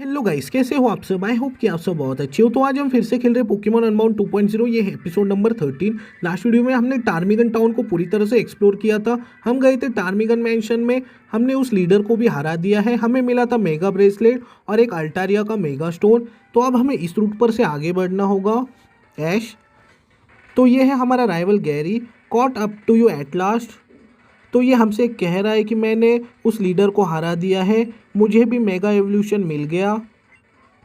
Hello guys, कैसे हो आप सब। आई होप कि आप सब बहुत अच्छे हो। तो आज हम फिर से खेल रहे पोकेमॉन अनबाउंड 2.0। ये है एपिसोड नंबर 13। लास्ट वीडियो में हमने टार्मिगन टाउन को पूरी तरह से एक्सप्लोर किया था। हम गए थे टार्मिगन मैंशन में, हमने उस लीडर को भी हरा दिया है। हमें मिला था मेगा ब्रेसलेट और एक अल्टारिया का मेगा स्टोन। तो अब हमें इस रूट पर से आगे बढ़ना होगा। ऐश, तो ये है हमारा rival Gary. Caught up to you at last. तो ये हमसे कह रहा है कि मैंने उस लीडर को हरा दिया है, मुझे भी मेगा एवोल्यूशन मिल गया,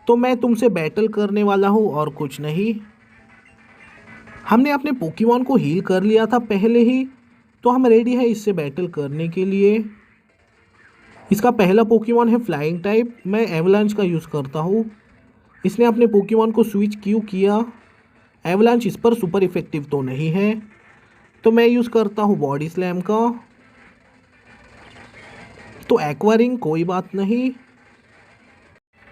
तो मैं तुमसे बैटल करने वाला हूँ और कुछ नहीं। हमने अपने पोकेमॉन को हील कर लिया था पहले ही, तो हम रेडी है इससे बैटल करने के लिए। इसका पहला पोकेमॉन है फ्लाइंग टाइप। मैं एवलांच का यूज़ करता हूँ। इसने अपने पोकेमॉन को स्विच क्यों किया? एवलांच इस पर सुपर इफेक्टिव तो नहीं है, तो मैं यूज़ करता हूँ बॉडी स्लैम का। तो एक्वारिंग कोई बात नहीं,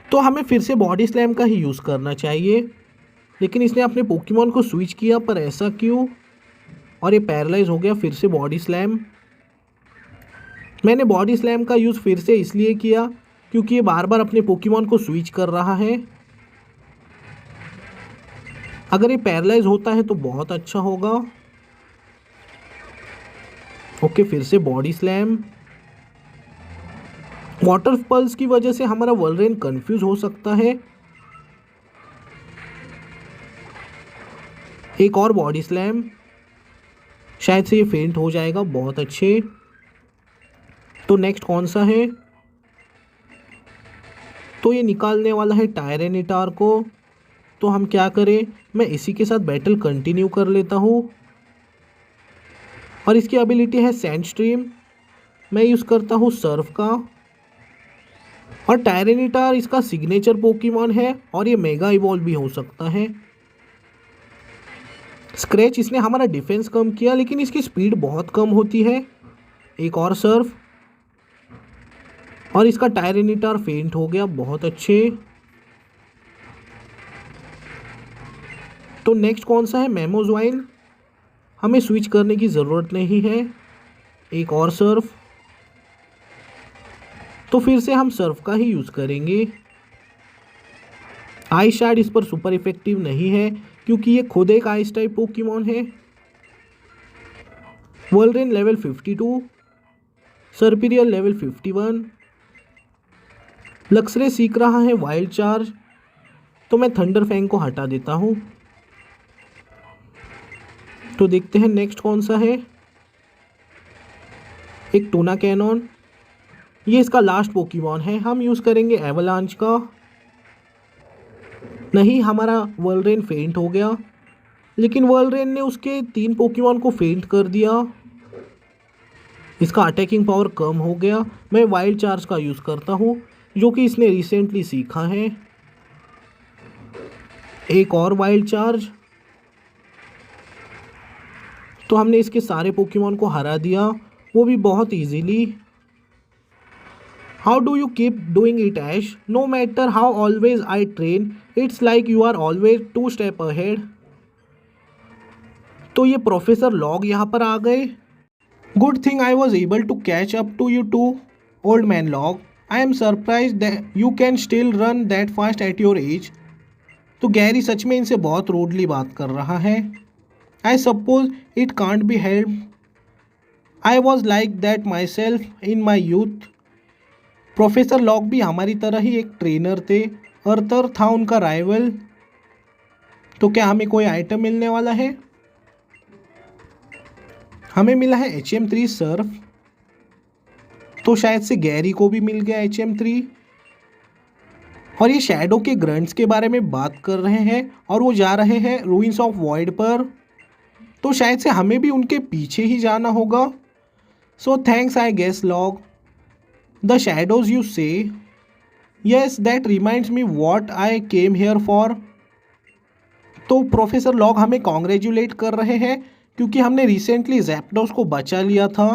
तो हमें फिर से बॉडी स्लैम का ही यूज़ करना चाहिए। लेकिन इसने अपने पोकेमॉन को स्विच किया, पर ऐसा क्यों? और ये पैरालाइज हो गया। फिर से बॉडी स्लैम। मैंने बॉडी स्लैम का यूज़ फिर से इसलिए किया क्योंकि ये बार बार अपने पोकेमॉन को स्विच कर रहा है। अगर ये पैरालाइज होता है तो बहुत अच्छा होगा। ओके, फिर से बॉडी स्लैम। वाटर पल्स की वजह से हमारा वोल्रेन कंफ्यूज हो सकता है। एक और बॉडी स्लैम, शायद से ये फेंट हो जाएगा। बहुत अच्छे। तो नेक्स्ट कौन सा है? तो ये निकालने वाला है टायरेनिटार को। तो हम क्या करें, मैं इसी के साथ बैटल कंटिन्यू कर लेता हूँ। और इसकी एबिलिटी है सैंड स्ट्रीम। मैं यूज़ करता हूँ सर्फ का। और टायरेनिटार इसका सिग्नेचर पोकेमॉन है और ये मेगा इवॉल्व भी हो सकता है। स्क्रैच, इसने हमारा डिफेंस कम किया, लेकिन इसकी स्पीड बहुत कम होती है। एक और सर्फ, और इसका टायरेनिटार फेंट हो गया। बहुत अच्छे। तो नेक्स्ट कौन सा है? मेमोज्वाइन। हमें स्विच करने की ज़रूरत नहीं है। एक और सर्फ, तो फिर से हम सर्फ का ही यूज़ करेंगे। आइस शार्ड इस पर सुपर इफेक्टिव नहीं है क्योंकि ये खुद एक आइस टाइप पोकेमॉन है। वोल्रेन लेवल 52, सर्पिरियल लेवल 51। लक्सरे सीख रहा है वाइल्ड चार्ज, तो मैं थंडर फैंग को हटा देता हूँ। तो देखते हैं नेक्स्ट कौन सा है। एक टूना कैनॉन। ये इसका लास्ट पोकेमॉन है। हम यूज़ करेंगे एवलांच का। नहीं, हमारा वोल्रेन फेंट हो गया, लेकिन वोल्रेन ने उसके 3 पोकेमॉन को फेंट कर दिया। इसका अटैकिंग पावर कम हो गया। मैं वाइल्ड चार्ज का यूज़ करता हूँ, जो कि इसने रिसेंटली सीखा है। एक और वाइल्ड चार्ज। तो हमने इसके सारे पोकेमॉन को हरा दिया, वो भी बहुत easily. How do you keep doing it Ash? No matter how always I train, it's like you are always 2 step ahead. तो ये प्रोफेसर लॉग यहाँ पर आ गए। Good thing I was able to catch up to you too, old man लॉग। I am surprise that you can still run that fast at your age. तो Gary सच में इनसे बहुत रूडली बात कर रहा है। I suppose it can't B help, I was like that my self in my youth. Professor log भी हमारी तरह ही एक ट्रेनर थे। अर्थर था उनका राइवल। तो क्या हमें कोई आइटम मिलने वाला है? हमें मिला है HM3 सर्फ। तो शायद से गैरी को भी मिल गया HM3। और ये शैडो के ग्रंट्स के बारे में बात कर रहे हैं और वो जा रहे हैं रूइंस ऑफ वॉइड पर। तो शायद से हमें भी उनके पीछे ही जाना होगा। So thanks I guess Log. The shadows you say, yes that reminds me what I came here for. तो प्रोफेसर लॉग हमें कॉन्ग्रेचुलेट कर रहे हैं क्योंकि हमने रिसेंटली जैप्डोस को बचा लिया था।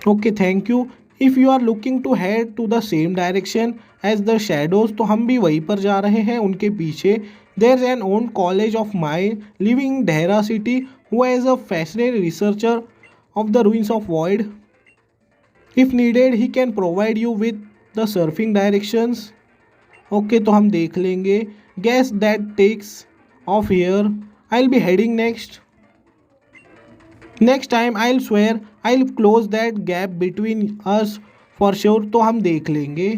Okay, thank you. If you are looking to head to the same direction as the shadows, तो हम भी वहीं पर जा रहे हैं उनके पीछे। There is an own college of mind living in Dehra city who is a fascinating researcher of the ruins of void. If needed, he can provide you with the surfing directions. Okay, तो हम देख लेंगे। Guess that takes off here, I will be heading next. Next time I will swear I will close that gap between us for sure. तो हम देख लेंगे।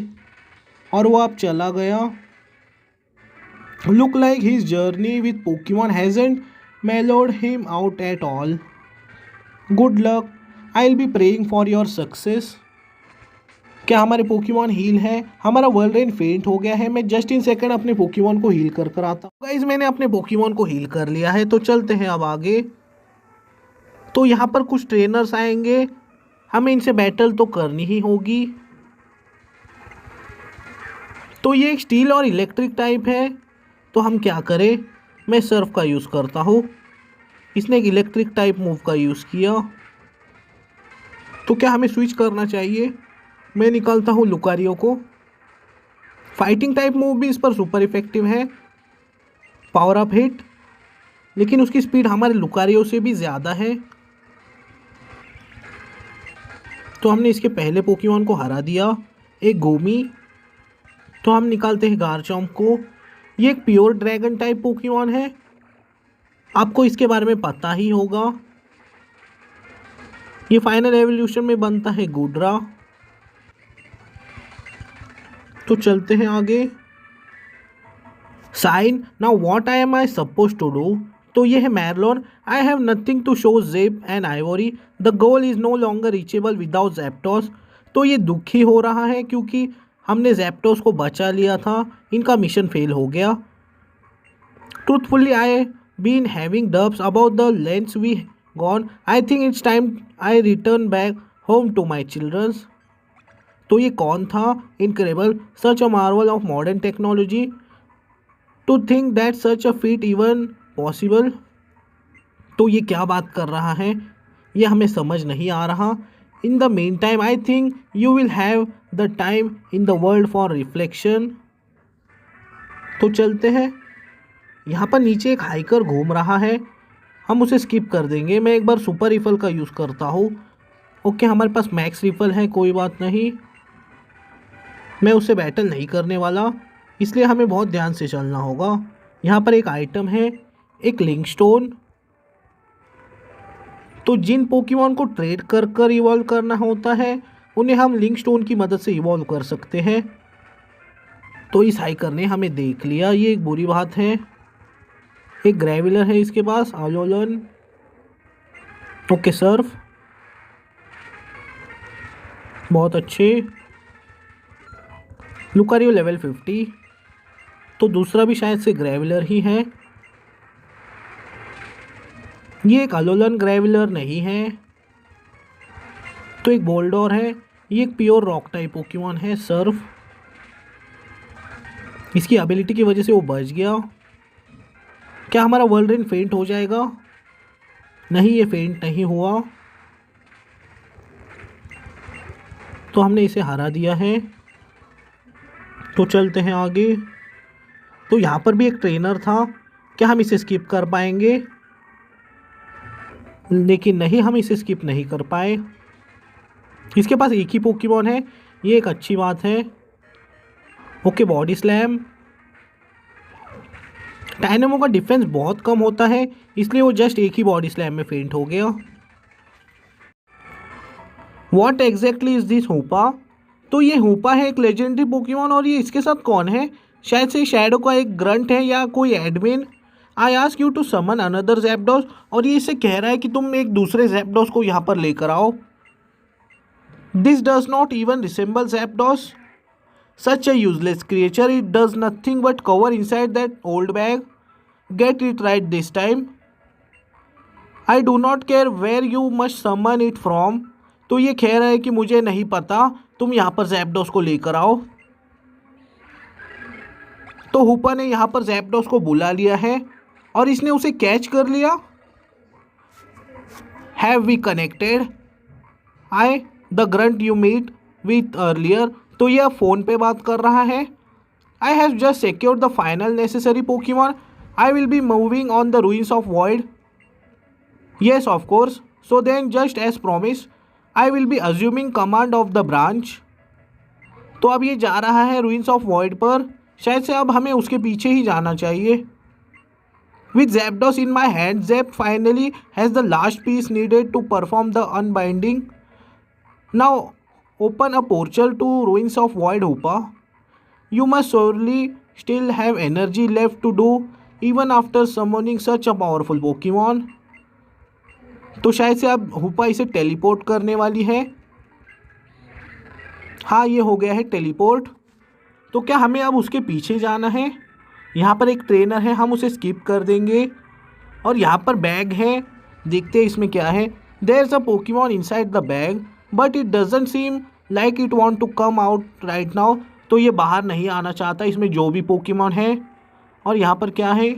और वो अब चला गया। Look like his journey with Pokemon hasn't mellowed him out at all. Good luck. I'll be praying for your success. क्या हमारे पोकेमॉन हील है? हमारा वर्ल्डरेन फेंट हो गया है। मैं जस्ट इन सेकंड अपने पोकेमॉन को हील कर आता हूँ। गाइस, मैंने अपने पोकेमॉन को हील कर लिया है। तो चलते हैं अब आगे। तो यहाँ पर कुछ ट्रेनर्स आएंगे, हमें इनसे बैटल तो करनी ही होगी। तो ये एक स्टील और इलेक्ट्रिक टाइप है। तो हम क्या करें, मैं सर्फ का यूज़ करता हूँ। इसने एक इलेक्ट्रिक टाइप मूव का यूज़ किया। तो क्या हमें स्विच करना चाहिए? मैं निकालता हूँ लुकारियो को। फाइटिंग टाइप मूव भी इस पर सुपर इफेक्टिव है, पावर अप हिट, लेकिन उसकी स्पीड हमारे लुकारियो से भी ज़्यादा है। तो हमने इसके पहले पोकेमॉन को हरा दिया, एक गोमी। तो हम निकालते हैं गारचॉम्प को। ये एक प्योर ड्रैगन टाइप पोकेमॉन है, आपको इसके बारे में पता ही होगा। ये फाइनल एवोल्यूशन में बनता है गुड्रा। तो चलते हैं आगे। Sign, now what I am I suppose to do. तो ये है मैरलोन। I have nothing to show जेप and ivory, the goal is no longer reachable without जैप्टोस। तो ये दुखी हो रहा है क्योंकि हमने जैप्टोस को बचा लिया था, इनका मिशन फेल हो गया। Truthfully I been having doubts about the lens we gone, I think it's time I return back home to my childrens. तो ये कौन था? Incredible, such a marvel of modern technology, to think that such a feat even possible. तो ये क्या बात कर रहा है, ये हमें समझ नहीं आ रहा। In the main time I think you will have the time in the world for reflection. तो चलते हैं। यहाँ पर नीचे एक हाइकर घूम रहा है, हम उसे स्किप कर देंगे। मैं एक बार सुपर रिफल का यूज़ करता हूँ। ओके, हमारे पास मैक्स रिफल है, कोई बात नहीं। मैं उससे बैटल नहीं करने वाला, इसलिए हमें बहुत ध्यान से चलना होगा। यहाँ पर एक आइटम है, एक लिंक स्टोन। तो जिन पोकेमॉन को ट्रेड कर कर इवॉल्व करना होता है, उन्हें हम लिंक स्टोन की मदद से इवॉल्व कर सकते हैं। तो इस हाइकर ने हमें देख लिया, ये एक बुरी बात है। एक ग्रेविलर है इसके पास, आलोलन। ओके, सर्फ, बहुत अच्छे। Lucario level 50। तो दूसरा भी शायद से ग्रेविलर ही है। ये एक अलोलन ग्रेविलर नहीं है। तो एक बोल्डोर है, ये एक प्योर रॉक टाइप पोकेमॉन है, सर्फ। इसकी एबिलिटी की वजह से वो बच गया। क्या हमारा वर्ल्डरेन फेंट हो जाएगा? नहीं, ये फेंट नहीं हुआ। तो हमने इसे हरा दिया है। तो चलते हैं आगे। तो यहाँ पर भी एक ट्रेनर था, क्या हम इसे स्किप कर पाएंगे? लेकिन नहीं, हम इसे स्किप नहीं कर पाए। इसके पास एक ही पोकेमॉन है, ये एक अच्छी बात है। Okay, body slam. डायनेमो का डिफेंस बहुत कम होता है, इसलिए वो जस्ट एक ही बॉडी स्लैम में फेंट हो गया। What exactly is this हुपा? तो ये हुपा है एक लेजेंडरी पोकेमॉन, और ये इसके साथ कौन है? शायद से शैडो का एक ग्रंट है या कोई admin. I ask you to summon another Zapdos, और ये इसे कह रहा है कि तुम एक दूसरे जैप्डोस को यहाँ पर लेकर आओ। This does not even resemble Zapdos, such a useless creature, it does nothing but cower inside that old bag, get it right this time, I do not care where you must summon it from. तो ये कह रहा है कि मुझे नहीं पता, तुम यहाँ पर जैप्डोस को लेकर आओ। तो हुपा ने यहाँ पर जैप्डोस को बुला लिया है और इसने उसे कैच कर लिया। Have we connected? I the grunt you meet with earlier. तो यह फ़ोन पे बात कर रहा है। I have just secured the final necessary Pokemon, I will be moving on the ruins of void. Yes of course, so then just as promise I will be assuming command of the branch. तो अब ये जा रहा है ruins of void पर, शायद से अब हमें उसके पीछे ही जाना चाहिए। With Zapdos in my hand, Zap finally has the last piece needed to perform the unbinding. Now open a portal to Ruins of Void Hoopa. You must surely still have energy left to do even after summoning such a powerful Pokemon. तो शायद से अब हुपा इसे teleport करने वाली है। हाँ, ये हो गया है टेलीपोर्ट। तो क्या हमें अब उसके पीछे जाना है? यहाँ पर एक ट्रेनर है, हम उसे स्किप कर देंगे। और यहाँ पर बैग है, देखते हैं इसमें क्या है। There is a Pokemon inside the bag but it doesn't seem like it want to come out right now. तो ये बाहर नहीं आना चाहता, इसमें जो भी पोकेमॉन है। और यहाँ पर क्या है?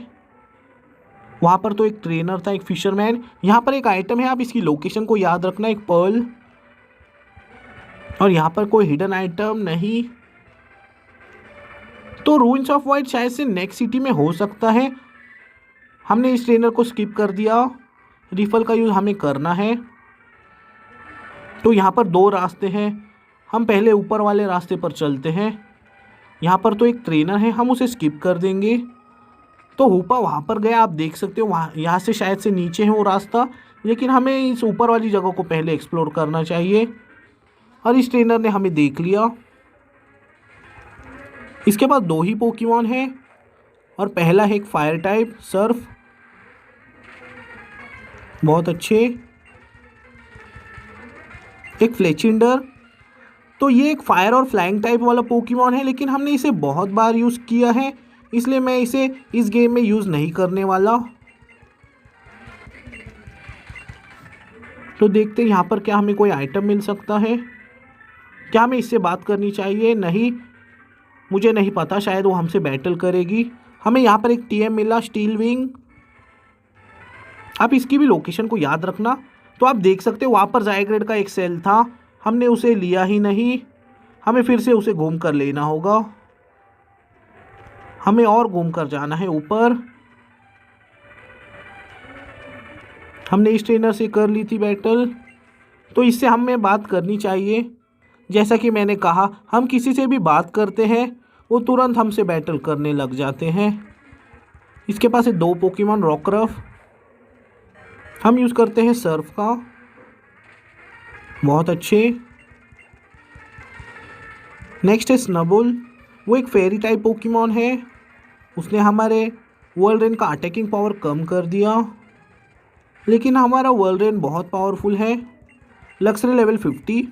वहाँ पर तो एक ट्रेनर था, एक फिशरमैन। यहाँ पर एक आइटम है, आप इसकी लोकेशन को याद रखना, एक पर्ल। और यहाँ पर कोई हिडन आइटम नहीं। तो रूइंस ऑफ वाइड शायद से नेक्स्ट सिटी में हो सकता है। हमने इस ट्रेनर को स्किप कर दिया, रिफल का यूज़ हमें करना है। तो यहाँ पर दो रास्ते हैं, हम पहले ऊपर वाले रास्ते पर चलते हैं। यहाँ पर तो एक ट्रेनर है, हम उसे स्किप कर देंगे। तो हुपा वहाँ पर गया, आप देख सकते हो। वहाँ यहाँ से शायद से नीचे है वो रास्ता, लेकिन हमें इस ऊपर वाली जगह को पहले एक्सप्लोर करना चाहिए। और इस ट्रेनर ने हमें देख लिया। इसके पास दो ही पोकेमॉन है और पहला है एक फायर टाइप सर्फ, बहुत अच्छे। एक फ्लेचिंडर, तो ये एक फायर और फ्लाइंग टाइप वाला पोकेमॉन है, लेकिन हमने इसे बहुत बार यूज़ किया है, इसलिए मैं इसे इस गेम में यूज़ नहीं करने वाला। तो देखते हैं यहाँ पर क्या हमें कोई आइटम मिल सकता है। क्या हमें इससे बात करनी चाहिए? नहीं, मुझे नहीं पता, शायद वो हमसे बैटल करेगी। हमें यहाँ पर एक टीएम मिला, स्टील विंग। आप इसकी भी लोकेशन को याद रखना। तो आप देख सकते हो वहाँ पर ज़ाइग्रेड का एक सेल था, हमने उसे लिया ही नहीं। हमें फिर से उसे घूम कर लेना होगा, हमें और घूम कर जाना है ऊपर। हमने इस ट्रेनर से कर ली थी बैटल, तो इससे हमें बात करनी चाहिए। जैसा कि मैंने कहा, हम किसी से भी बात करते हैं वो तुरंत हमसे बैटल करने लग जाते हैं। इसके पास है दो पोकेमॉन रॉकरफ, हम यूज़ करते हैं सर्फ का, बहुत अच्छे। नेक्स्ट है स्नबुल, वो एक फेरी टाइप पोकेमॉन है। उसने हमारे वर्ल्ड का अटैकिंग पावर कम कर दिया, लेकिन हमारा वर्ल्ड बहुत पावरफुल है, लक्सरी लेवल 50।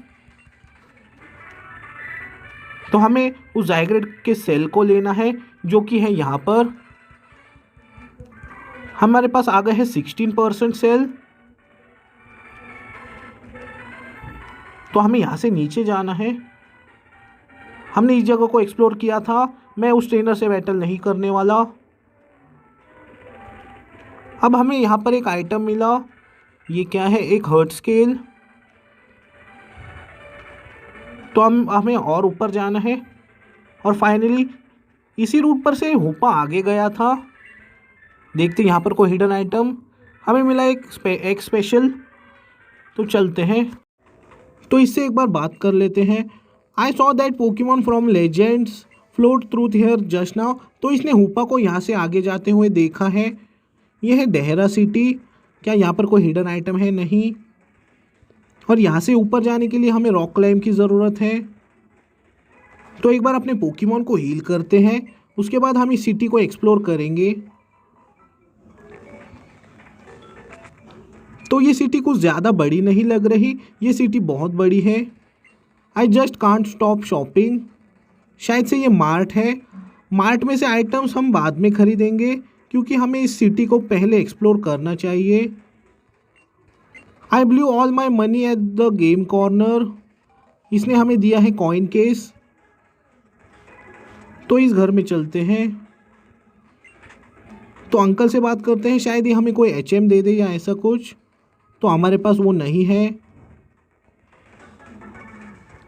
तो हमें उस ज़ाइग्रेड के सेल को लेना है, जो कि है यहाँ पर। हमारे पास आ गए हैं 16% सेल। तो हमें यहाँ से नीचे जाना है। हमने इस जगह को एक्सप्लोर किया था, मैं उस ट्रेनर से बैटल नहीं करने वाला। अब हमें यहाँ पर एक आइटम मिला, ये क्या है? एक हर्ट स्केल। तो हमें और ऊपर जाना है। और फाइनली इसी रूट पर से हुपा आगे गया था। देखते यहाँ पर कोई हिडन आइटम हमें मिला, एक स्पेशल। तो चलते हैं, तो इससे एक बार बात कर लेते हैं। I saw that Pokemon from legends float through here just now. तो इसने हुपा को यहाँ से आगे जाते हुए देखा है। यह है देहरा सिटी। क्या यहाँ पर कोई हिडन आइटम है? नहीं। और यहाँ से ऊपर जाने के लिए हमें रॉक क्लाइंब की ज़रूरत है। तो एक बार अपने पोकेमॉन को हील करते हैं, उसके बाद हम इस सिटी को एक्सप्लोर करेंगे। तो ये सिटी कुछ ज़्यादा बड़ी नहीं लग रही, ये सिटी बहुत बड़ी है। I just can't stop shopping. शायद से ये मार्ट है, मार्ट में से आइटम्स हम बाद में खरीदेंगे, क्योंकि हमें इस सिटी को पहले एक्सप्लोर करना चाहिए। I blew all my money at the game corner. इसने हमें दिया है कॉइन केस। तो इस घर में चलते हैं, तो अंकल से बात करते हैं, शायद ये हमें कोई HM दे दे या ऐसा कुछ। तो हमारे पास वो नहीं है।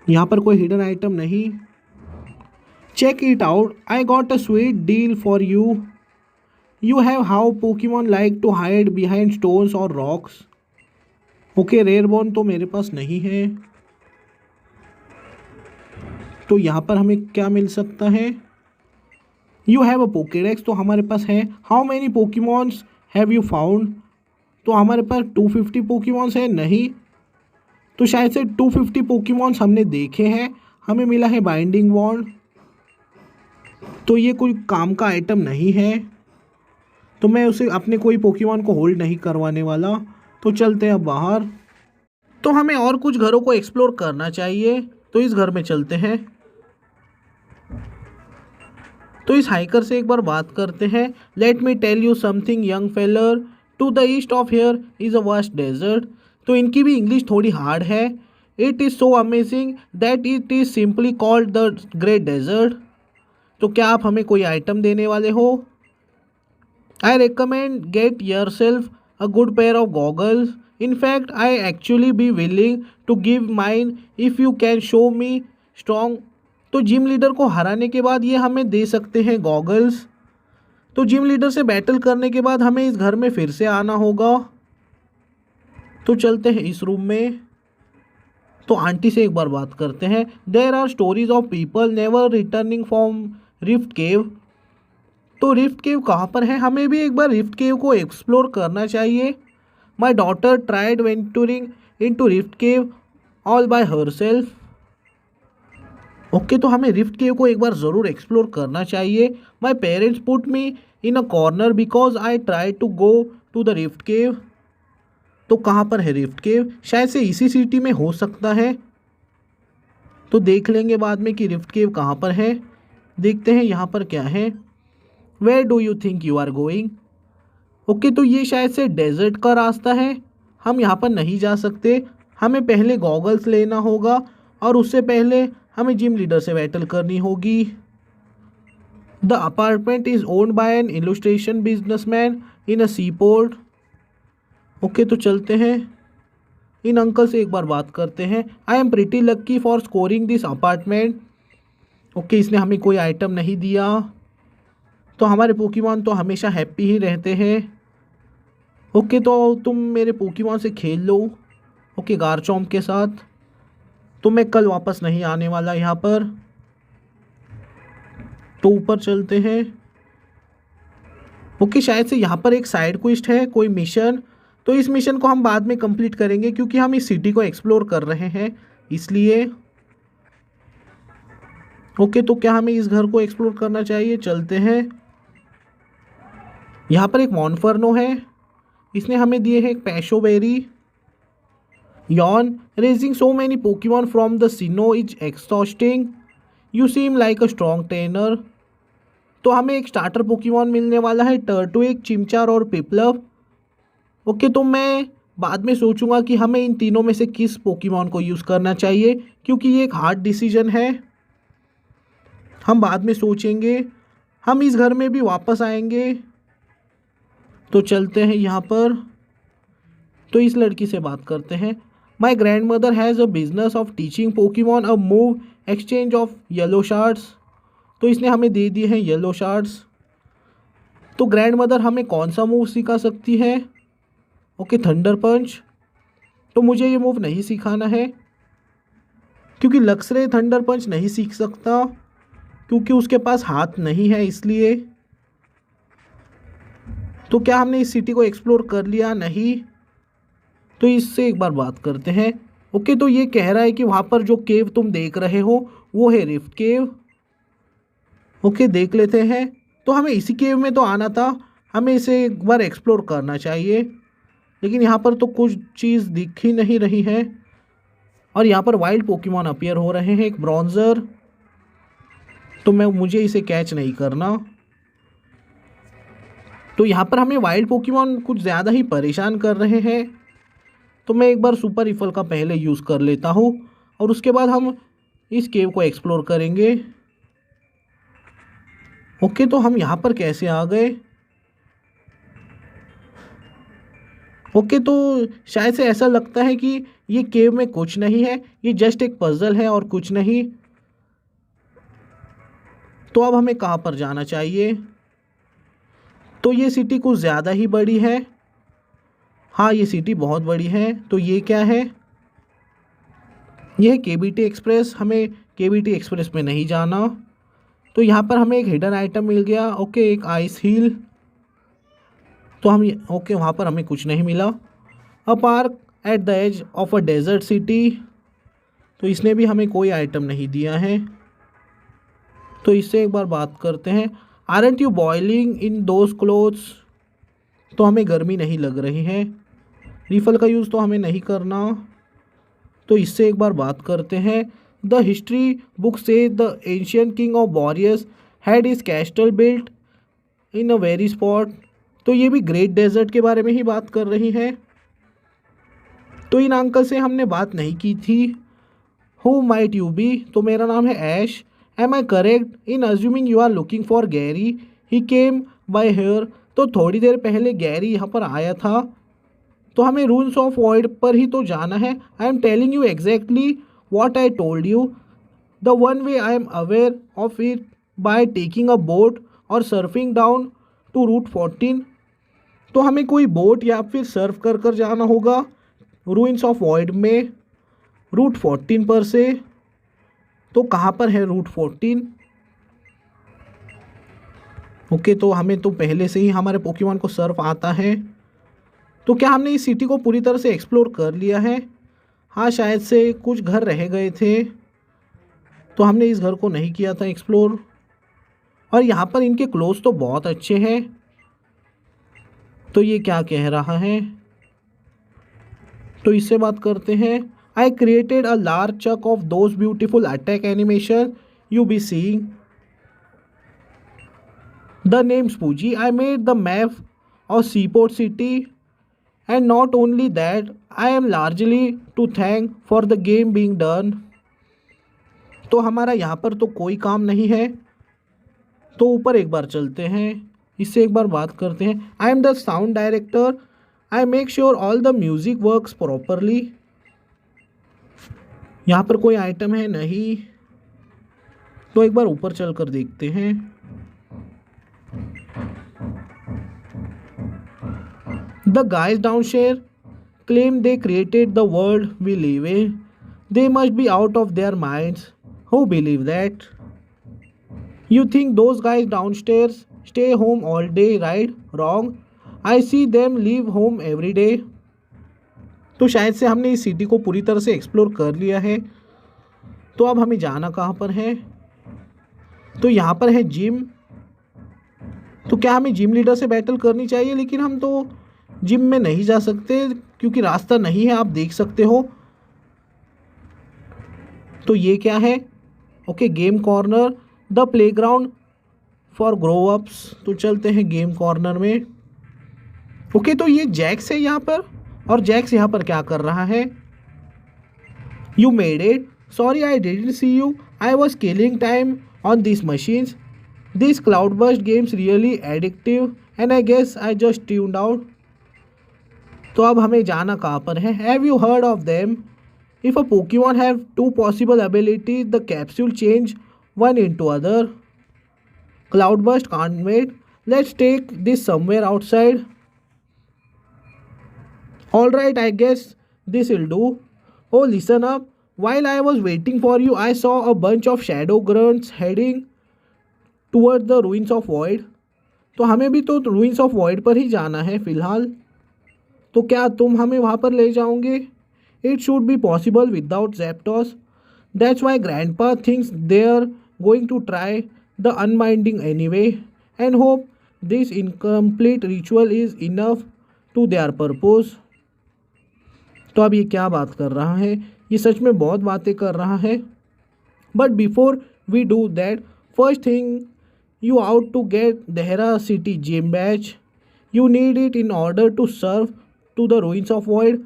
यहाँ पर कोई हिडन आइटम नहीं। Check it out, I got a sweet deal for you. You have how Pokemon like to hide behind stones और रॉक्स। ओके, रेयरबॉर्न तो मेरे पास नहीं है। तो यहाँ पर हमें क्या मिल सकता है, यू हैव अ पोकेडेक्स, तो हमारे पास है। How many Pokémons have you found, तो हमारे पास 250 पोकेमॉन्स है नहीं, तो शायद से 250 पोकेमॉन्स हमने देखे हैं। हमें मिला है बाइंडिंग वॉन्ड, तो ये कोई काम का आइटम नहीं है, तो मैं उसे अपने कोई पोकेमॉन को होल्ड नहीं करवाने वाला। तो चलते हैं अब बाहर। तो हमें और कुछ घरों को एक्सप्लोर करना चाहिए, तो इस घर में चलते हैं। तो इस हाइकर से एक बार बात करते हैं। Let me tell you something young feller, to the east of here is a vast desert. तो इनकी भी इंग्लिश थोड़ी हार्ड है। It is so amazing that it is simply called the great desert. तो क्या आप हमें कोई आइटम देने वाले हो? I recommend get yourself a good pair of goggles. In fact I actually be willing to give mine if you can show me strong. तो gym leader को हराने के बाद ये हमें दे सकते हैं गॉगल्स। तो जिम लीडर से बैटल करने के बाद हमें इस घर में फिर से आना होगा। तो चलते हैं इस रूम में। तो आंटी से एक बार बात करते हैं। There are stories of people never returning from Rift Cave. तो रिफ्ट केव कहाँ पर है? हमें भी एक बार रिफ्ट केव को एक्सप्लोर करना चाहिए। My daughter tried venturing into rift cave all by herself. Okay, तो हमें रिफ्ट केव को एक बार ज़रूर एक्सप्लोर करना चाहिए। My parents put me in a corner because I try to go to the Rift Cave. तो कहाँ पर है रिफ्ट केव? शायद से इसी सिटी में हो सकता है, तो देख लेंगे बाद में कि रिफ्ट केव कहाँ पर है। देखते हैं यहाँ पर क्या है। Where do you think you are going? Okay, तो ये शायद से डेजर्ट का रास्ता है, हम यहाँ पर नहीं जा सकते। हमें पहले गॉगल्स लेना होगा और उससे पहले हमें जिम लीडर से बैटल करनी होगी। The apartment is owned by an illustration businessman in a sea port. Okay, तो चलते हैं। इन अंकल से एक बार बात करते हैं। I am pretty lucky for scoring this apartment. Okay, इसने हमें कोई आइटम नहीं दिया, तो हमारे पोकेमॉन तो हमेशा हैप्पी ही रहते हैं। ओके, तो तुम मेरे पोकेमॉन से खेल लो। ओके, गारचॉम्प के साथ। तो मैं कल वापस नहीं आने वाला यहाँ पर। तो ऊपर चलते हैं। ओके, शायद से यहाँ पर एक साइड क्वेस्ट है, कोई मिशन। तो इस मिशन को हम बाद में कंप्लीट करेंगे क्योंकि हम इस सिटी को एक्सप्लोर कर रहे हैं इसलिए। ओके, तो क्या हमें इस घर को एक्सप्लोर करना चाहिए? चलते हैं। यहाँ पर एक मॉन्फर्नो है, इसने हमें दिए है एक Passho Berry. Yawn raising so many Pokemon from the Sinnoh is exhausting, you seem like a strong trainer. तो हमें एक स्टार्टर पोकेमॉन मिलने वाला है, टर्टविक, चिमचार और पिपलव। ओके, तो मैं बाद में सोचूंगा कि हमें इन तीनों में से किस पोकेमॉन को यूज़ करना चाहिए क्योंकि ये एक हार्ड डिसीजन है। हम बाद में सोचेंगे, हम इस घर में भी वापस आएंगे। तो चलते हैं यहाँ पर। तो इस लड़की से बात करते हैं। My grand mother has a business of teaching Pokemon a move exchange of yellow shards. तो इसने हमें दे दिए हैं येलो शार्ड्स। तो ग्रैंड मदर हमें कौन सा मूव सिखा सकती है? ओके, थंडर पंच। तो मुझे ये मूव नहीं सिखाना है क्योंकि लक्सरे थंडर पंच नहीं सीख सकता क्योंकि उसके पास हाथ नहीं है इसलिए। तो क्या हमने इस सिटी को एक्सप्लोर कर लिया? नहीं। तो इससे एक बार बात करते हैं। ओके, तो ये कह रहा है कि वहाँ पर जो केव तुम देख रहे हो वो है रिफ्ट केव। ओके, देख लेते हैं। तो हमें इसी केव में तो आना था, हमें इसे एक बार एक्सप्लोर करना चाहिए, लेकिन यहाँ पर तो कुछ चीज़ दिख ही नहीं रही है। और यहाँ पर वाइल्ड पोकेमॉन अपीयर हो रहे हैं, एक ब्रॉन्जर। तो मुझे इसे कैच नहीं करना। तो यहाँ पर हमें वाइल्ड पोकेमॉन कुछ ज़्यादा ही परेशान कर रहे हैं, तो मैं एक बार सुपर रिफल का पहले यूज़ कर लेता हूँ और उसके बाद हम इस केव को एक्सप्लोर करेंगे। ओके, तो हम यहाँ पर कैसे आ गए? ओके, तो शायद से ऐसा लगता है कि ये केव में कुछ नहीं है, ये जस्ट एक पजल है और कुछ नहीं। तो अब हमें कहाँ पर जाना चाहिए? तो ये सिटी कुछ ज़्यादा ही बड़ी है। हाँ, ये सिटी बहुत बड़ी है। तो ये क्या है? यह है केबीटी एक्सप्रेस, हमें केबीटी एक्सप्रेस में नहीं जाना। तो यहाँ पर हमें एक हिडन आइटम मिल गया। ओके, एक आइस हील। तो हम ओके, वहाँ पर हमें कुछ नहीं मिला। A park at the edge of a desert city, तो इसने भी हमें कोई आइटम नहीं दिया है। तो इससे एक बार बात करते हैं। Aren't you boiling in those clothes, तो हमें गर्मी नहीं लग रही है। रिफल का यूज़ तो हमें नहीं करना। तो इससे एक बार बात करते हैं। द हिस्ट्री बुक से the ancient king of warriors had is castle built in a very spot, तो ये भी ग्रेट डेजर्ट के बारे में ही बात कर रही है। तो इन अंकल से हमने बात नहीं की थी। हु माइट यू बी, तो मेरा नाम है Ash. Am I correct in assuming you are looking for Gary, he came by here, तो थोड़ी देर पहले गैरी यहाँ पर आया था। तो हमें रूल्स ऑफ वॉइड पर ही तो जाना है। I am telling you exactly what I told you, the one way I am aware of it by taking a boat और सर्फिंग डाउन टू रूट 14, तो हमें कोई बोट या फिर सर्फ कर कर जाना होगा रूइंस ऑफ वॉइड में रूट 14 पर से। तो कहाँ पर है रूट 14? ओके, तो हमें तो पहले से ही हमारे पोकेमॉन को सर्फ आता है। तो क्या हमने इस सिटी को पूरी तरह से एक्सप्लोर कर लिया है? हाँ, शायद से कुछ घर रह गए थे, तो हमने इस घर को नहीं किया था एक्सप्लोर। और यहाँ पर इनके क्लोथ तो बहुत अच्छे हैं। तो ये क्या कह रहा है, तो इससे बात करते हैं। I created a large chuck of those beautiful attack animation you be seeing the name Spoozy, I made the map of seaport city and not only that I am largely to thank for the game being done. तो हमारा यहाँ पर तो कोई काम नहीं है। तो ऊपर एक बार चलते हैं, इससे एक बार बात करते हैं। I am the sound director, I make sure all the music works properly. यहाँ पर कोई आइटम है नहीं, तो एक बार ऊपर चलकर देखते हैं। The guys downstair claim they created the world we live in, they must be out of their minds, who believe that? You think those guys downstairs stay home all day, right? Wrong. I see them leave home every day. तो शायद से हमने इस city को पूरी तरह से explore कर लिया है। तो अब हमें जाना कहाँ पर है? तो यहाँ पर है जिम। तो क्या हमें जिम लीडर से बैटल करनी चाहिए? लेकिन हम तो जिम में नहीं जा सकते क्योंकि रास्ता नहीं है, आप देख सकते हो। तो ये क्या है? Okay, game corner, the playground for grow ups. तो चलते हैं गेम कॉर्नर में। ओके, तो ये जैक्स है यहाँ पर, और जैक्स यहाँ पर क्या कर रहा है? You made it, sorry I didn't see you, I was killing time on this machines, this cloud bust games really addictive and I guess I just tuned out. तो अब हमें जाना कहाँ पर है? Have you heard of them? If a Pokemon have two possible abilities the capsule change one into other. Cloudburst can't wait. Let's take this somewhere outside. Alright, I guess this will do. Oh, listen up. While I was waiting for you, I saw a bunch of shadow grunts heading towards the ruins of void. तो हमें भी तो ruins of void पर ही जाना है फिलहाल। तो क्या तुम हमें वहाँ पर ले जाओगे? It should be possible without Zapdos. That's why Grandpa thinks they're going to try the unbinding anyway and hope this incomplete ritual is enough to their purpose. तो अब ये क्या बात कर रहा है? ये सच में बहुत बातें कर रहा है। But before we do that, first thing you out to get Dehra City Gym Badge. You need it in order to serve to the ruins of void.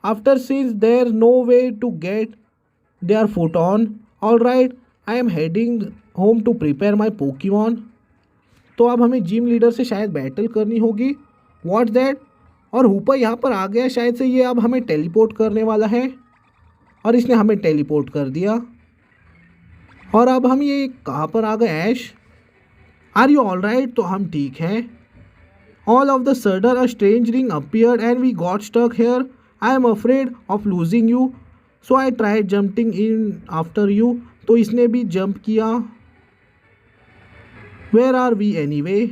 After since there's no way to get their foot on. Alright, I am heading home to prepare my Pokemon. तो अब हमें gym leader से शायद battle करनी होगी। What's that? और Hooper यहाँ पर आ गया, शायद से ये अब हमें टेलीपोर्ट करने वाला है, और इसने हमें टेलीपोर्ट कर दिया। और अब हम ये कहाँ पर आ गए? ऐश, आर यू ऑल राइट? तो हम ठीक हैं। All of the sudden a strange ring appeared and we got stuck here. I am afraid of losing you. So I try jumping in after you, तो इसने भी जंप किया। Where are we anyway,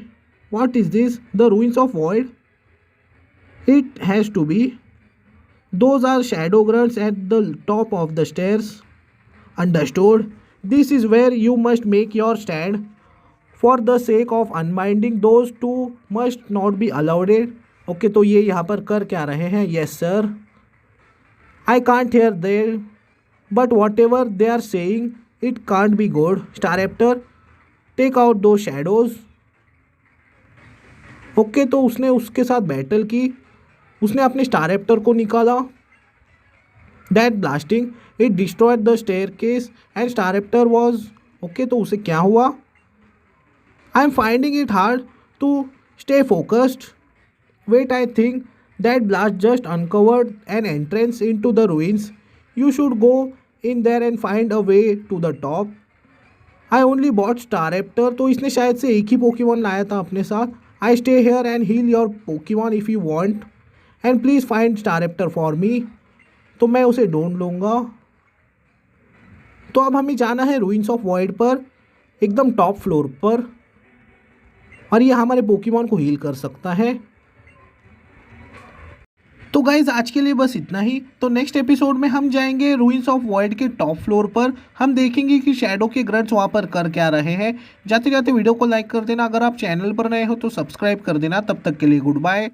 what is this, the ruins of void, it has to be, those are shadow grunts at the top of the stairs, understood, this is where you must make your stand, for the sake of unminding those two must not be allowed it. Okay, तो ये यहाँ पर कर क्या रहे हैं, yes sir, I can't hear there but whatever they are saying it can't be good, Staraptor take out two shadows. Okay, तो उसने उसके साथ बैटल की, उसने अपने स्टार एप्टर को निकाला। That blasting it destroyed the staircase and Staraptor was, okay, तो उसे क्या हुआ, I am finding it hard to stay focused, wait I think that blast just uncovered an entrance into the ruins, you should go in there and find a way to the top, I only bought star after, तो इसने शायद से एक ही Pokemon लाया था अपने साथ। I stay here and heal your Pokemon if you want and please find Staraptor for me, तो मैं उसे ढूंढ लूँगा। तो अब हमें जाना है रूइंस ऑफ वॉइड पर, एकदम टॉप फ्लोर पर, और ये हमारे पोकेमॉन को हील कर सकता है। तो गाइज आज के लिए बस इतना ही। तो नेक्स्ट एपिसोड में हम जाएंगे रूइंस ऑफ वॉइड के टॉप फ्लोर पर, हम देखेंगे कि शैडो के ग्रंट्स वहाँ पर कर क्या रहे हैं। जाते जाते वीडियो को लाइक कर देना, अगर आप चैनल पर नए हो तो सब्सक्राइब कर देना। तब तक के लिए गुड बाय।